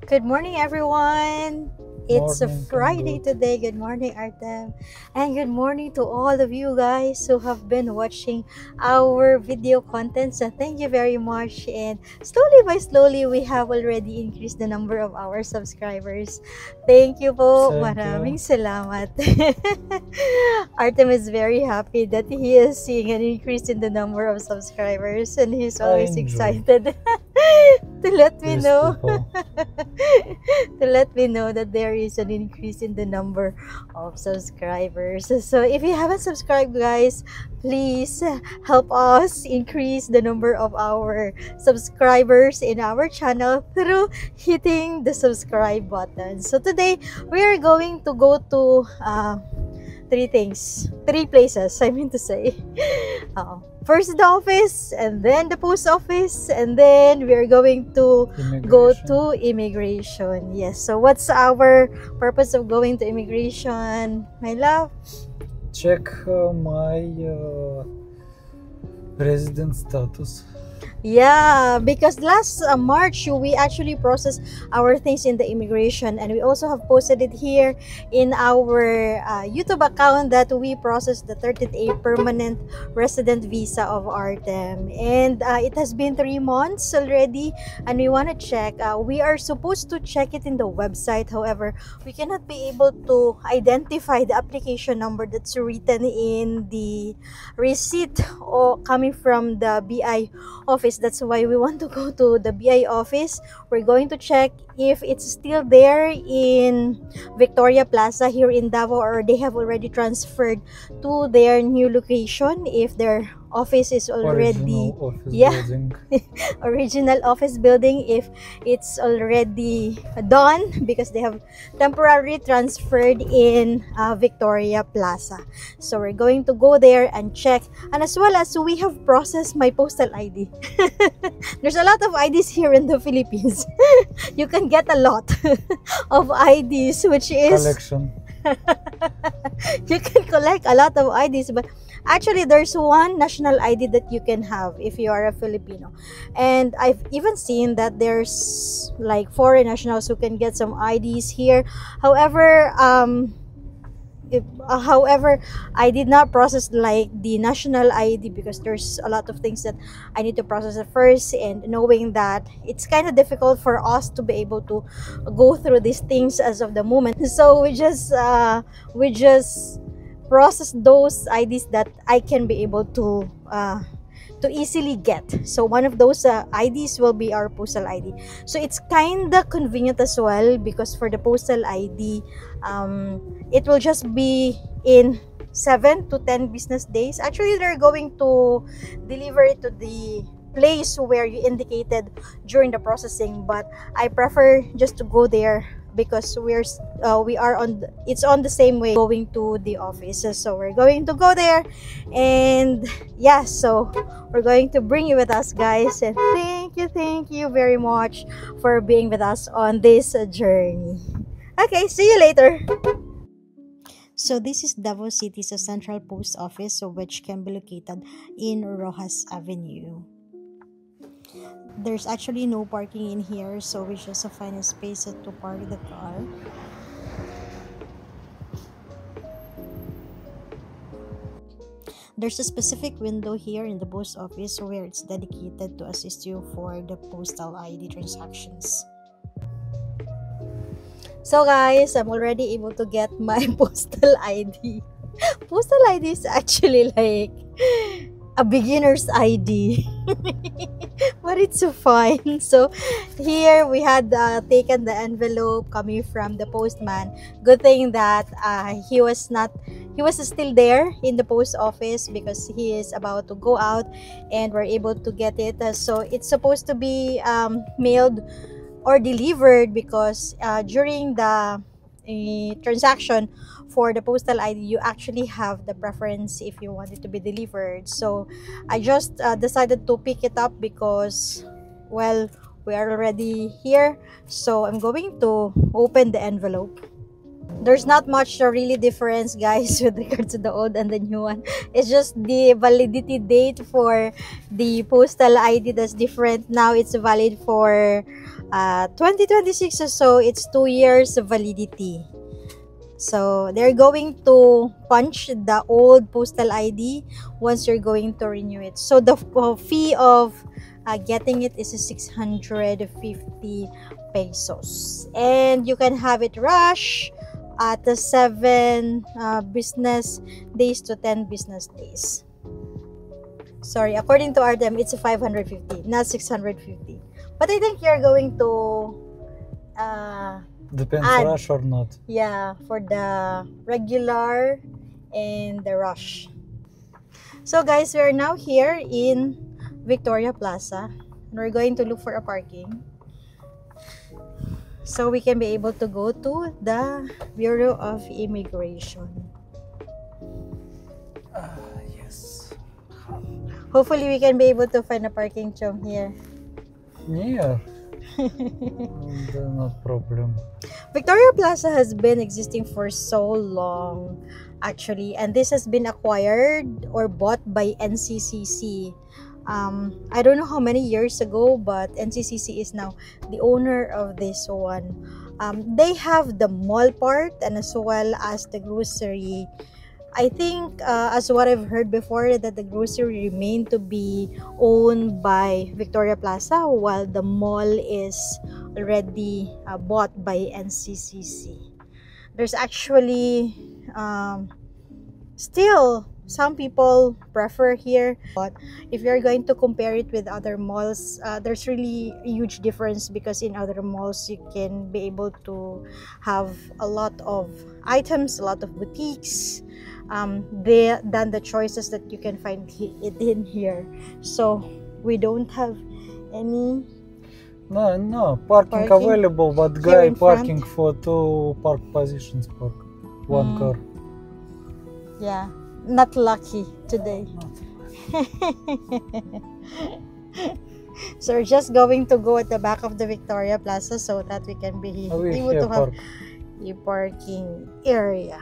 Good morning, everyone. It's a Morning, Friday Kingo. today. Good morning, Artem. And good morning to all of you guys who have been watching our video content. So thank you very much. And slowly by slowly, we have already increased the number of our subscribers. Thank you po. Thank Maraming you. salamat. Artem is very happy that he is seeing an increase in the number of subscribers. And he's I always enjoy excited to let me these know. people. To let me know that there is an increase in the number of subscribers. So if you haven't subscribed, guys, please help us increase the number of our subscribers in our channel through hitting the subscribe button. So today we are going to go to three places, I mean to say. First the office, and then the post office, and then we are going to go to immigration. Yes, so what's our purpose of going to immigration, my love? Check my resident status. Yeah, because last March we actually processed our things in the immigration, and we also have posted it here in our YouTube account that we processed the 13A permanent resident visa of Artem, and it has been 3 months already, and we want to check. We are supposed to check it in the website, however, we cannot be able to identify the application number that's written in the receipt or coming from the BI office. That's why we want to go to the BI office. We're going to check if it's still there in Victoria Plaza here in Davao, or they have already transferred to their new location if their office is already Building. original office building, if it's already done, because they have temporarily transferred in Victoria Plaza. So we're going to go there and check, and as well as we have processed my postal ID. There's a lot of IDs here in the Philippines. You can get a lot of IDs, which is Collection. you can collect a lot of IDs, but actually there's one national ID that you can have if you are a Filipino, and I've even seen that there's like foreign nationals who can get some IDs here. However, however, I did not process like the national ID because there's a lot of things that I need to process at first, and knowing that it's kind of difficult for us to be able to go through these things as of the moment. So we just process those IDs that I can be able to easily get. So one of those IDs will be our postal ID. So it's kind of convenient as well, because for the postal ID, it will just be in 7 to 10 business days. Actually, they're going to deliver it to the place where you indicated during the processing, but I prefer just to go there because we are on it's on the same way going to the office. So we're going to go there, and yeah, so we're going to bring you with us, guys, and thank you very much for being with us on this journey. Okay, see you later. So this is Davao City's central post office, which can be located in Rojas Avenue. There's actually no parking in here, so we just find a space to park the car. There's a specific window here in the post office where it's dedicated to assist you for the postal ID transactions. So guys, I'm already able to get my postal ID. Postal ID is actually like a beginner's ID. But it's so fine. So here we had taken the envelope coming from the postman. Good thing that he was still there in the post office because he is about to go out, and we're able to get it. So it's supposed to be mailed or delivered, because during the transaction for the postal ID, you actually have the preference if you want it to be delivered. So I just decided to pick it up because, well, we are already here. So I'm going to open the envelope. there's not much really difference, guys, with regards to the old and the new one. It's just the validity date for the postal ID that's different. Now it's valid for 2026 or so. It's 2 years validity. So they're going to punch the old postal ID once you're going to renew it. So the fee of getting it is 650 pesos, and you can have it rush at the 7 business days to 10 business days. Sorry, according to Artem, it's 550, not 650. But I think you're going to Depends add, rush or not. yeah, for the regular and the rush. So guys, we're now here in Victoria Plaza, and we're going to look for a parking so we can be able to go to the Bureau of Immigration. Yes. Hopefully we can be able to find a parking from here. Near. Not problem. Victoria Plaza has been existing for so long, actually, and this has been acquired or bought by NCCC. I don't know how many years ago, but NCCC is now the owner of this one. They have the mall part and as well as the grocery. I think, as what I've heard before, that the grocery remained to be owned by Victoria Plaza, while the mall is already bought by NCCC. There's actually still some people prefer here, but if you're going to compare it with other malls, there's really a huge difference, because in other malls you can be able to have a lot of items, a lot of boutiques, than the choices that you can find it in here. So we don't have any No, parking available, but here guy in front. parking for 2 park positions, park 1 car. Yeah, not lucky today. So we're just going to go at the back of the Victoria Plaza so that we can be We able here to have park. a parking area.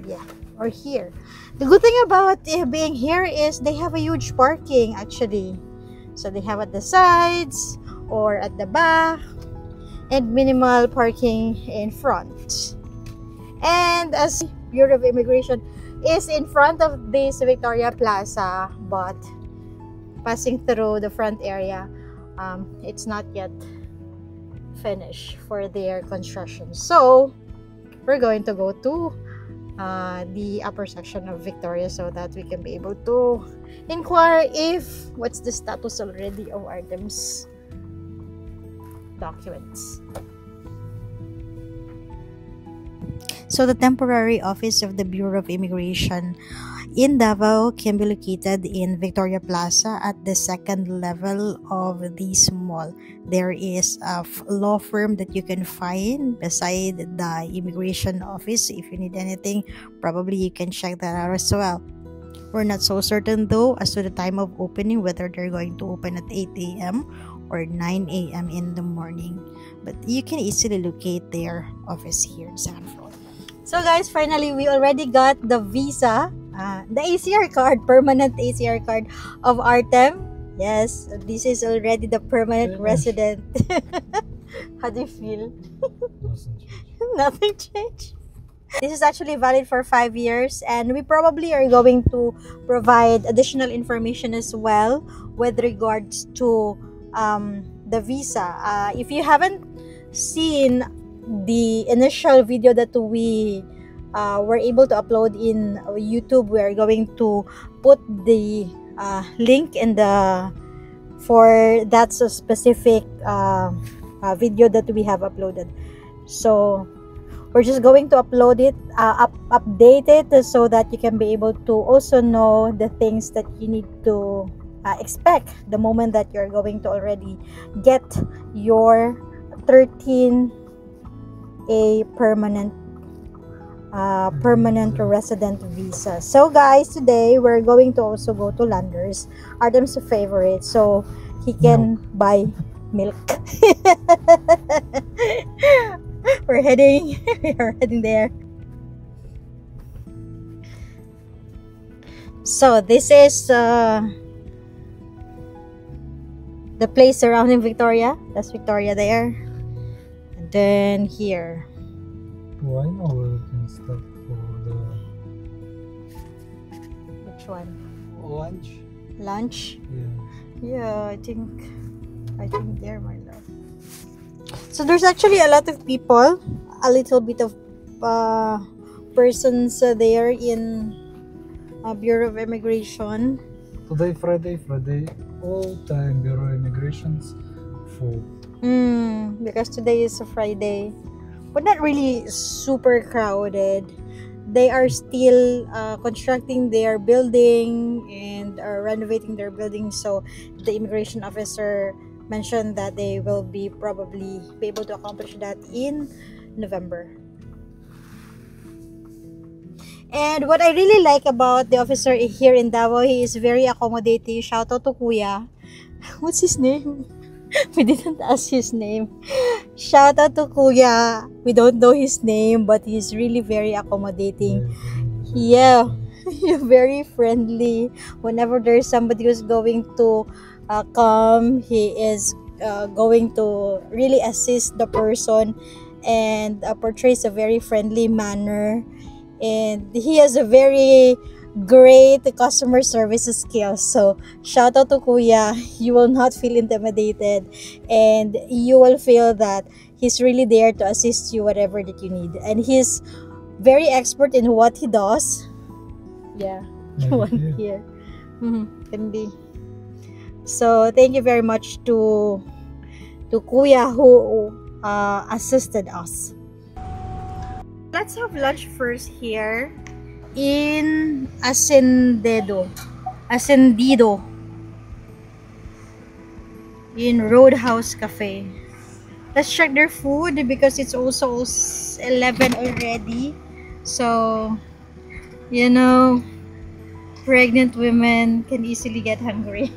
Yeah, or here. The good thing about being here is they have a huge parking, actually. So they have at the sides or at the back, and minimal parking in front. And as Bureau of Immigration is in front of this Victoria Plaza, but passing through the front area, it's not yet finished for their construction. So we're going to go to the upper section of Victoria so that we can be able to inquire if what's the status already of Artem's documents. So the temporary office of the Bureau of Immigration in Davao can be located in Victoria Plaza at the second level of this mall. There is a law firm that you can find beside the immigration office. If you need anything, probably you can check that out as well. We're not so certain though as to the time of opening, whether they're going to open at 8 a.m. or 9 a.m. in the morning. But you can easily locate their office here in second floor. So guys, finally we already got the visa, the ACR card, permanent ACR card of Artem. Yes, this is already the permanent resident. How do you feel? Nothing changed. This is actually valid for 5 years, and we probably are going to provide additional information as well with regards to the visa. If you haven't seen the initial video that we were able to upload in YouTube, we are going to put the link in the for that specific video that we have uploaded. So we're just going to upload it, update it, so that you can be able to also know the things that you need to expect the moment that you're going to already get your 13A permanent resident visa. So guys, today we're going to also go to Landers, Artem's favorite, so he can buy milk. we are heading there. So this is the place surrounding Victoria. That's Victoria there. And then here. Oh, I know where we can stop for the Which one? lunch. Lunch? Yeah. Yeah, I think there, my love. So there's actually a lot of people, a little bit of persons there in Bureau of Immigration. Today Friday, all time Bureau Immigrations full. Because today is a Friday, but not really super crowded. They are still constructing their building and renovating their building. So the immigration officer mentioned that they will probably be able to accomplish that in November. And what I really like about the officer here in Davao, he is very accommodating. Shout out to Kuya. What's his name? We didn't ask his name. Shout out to Kuya. We don't know his name, but he's really very accommodating. Yeah, very friendly. Whenever there's somebody who's going to come, he is going to really assist the person and portrays a very friendly manner. And he has a very great customer service skills. So shout out to Kuya. You will not feel intimidated, and you will feel that he's really there to assist you whatever that you need. And he's very expert in what he does. Yeah, one here. Can be. So thank you very much to Kuya who assisted us. Let's have lunch first here in Ascendido in Roadhouse Cafe. Let's check their food because it's also 11 already. So, you know, pregnant women can easily get hungry.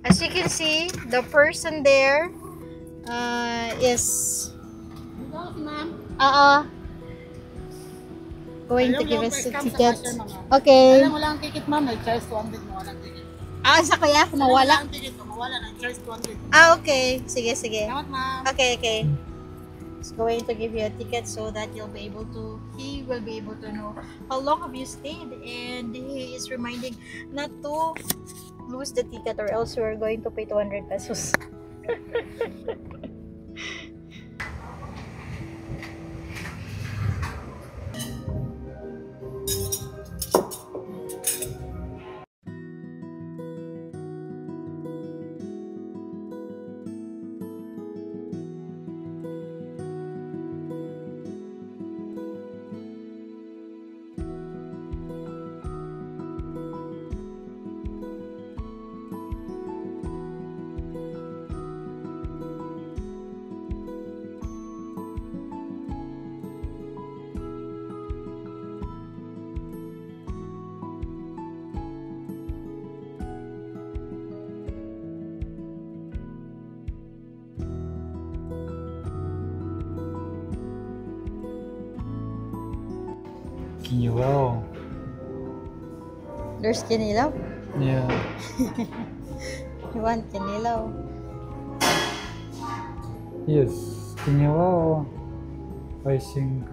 As you can see, the person there is going to give us a ticket. Okay. Alam mo lang ang ticket, ma'am. Nag-charge 200 mo lang ticket. Sa kuya, kumawala. Ang ticket, kumawala. Nag-charge 200. Okay. Sige. Salamat, ma'am. Okay. He's going to give you a ticket so that he will be able to know how long have you stayed, and he is reminding not to lose the ticket or else you are going to pay 200 pesos. Kinilaw. There's kinilaw? Yeah. You want kinilaw? Yes. Kinilaw. I think.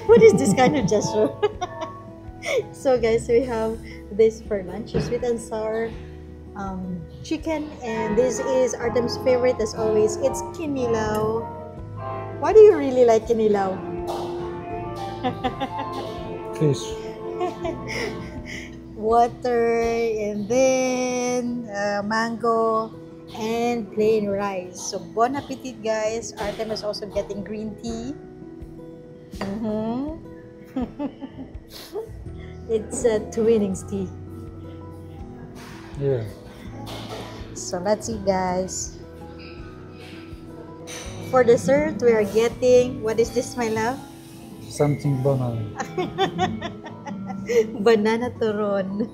What is this kind of gesture? So guys, we have this for lunch, sweet and sour chicken, and this is Artem's favorite as always. It's kinilaw. Why do you really like kinilaw? Fish. Water, and then mango and plain rice. So bon appetit guys. Artem is also getting green tea. It's a Twinings tea. Yeah. So let's eat guys. For dessert we are getting, what is this my love? Something banana. Banana turon.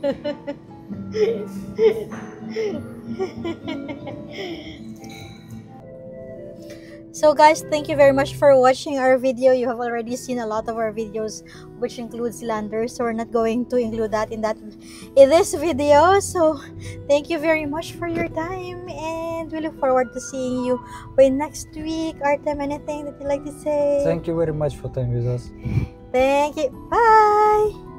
So guys, thank you very much for watching our video. You have already seen a lot of our videos which includes landers, so we're not going to include that in this video. So thank you very much for your time, and we look forward to seeing you by next week. Artem, anything that you'd like to say? Thank you very much for time with us. Thank you. Bye.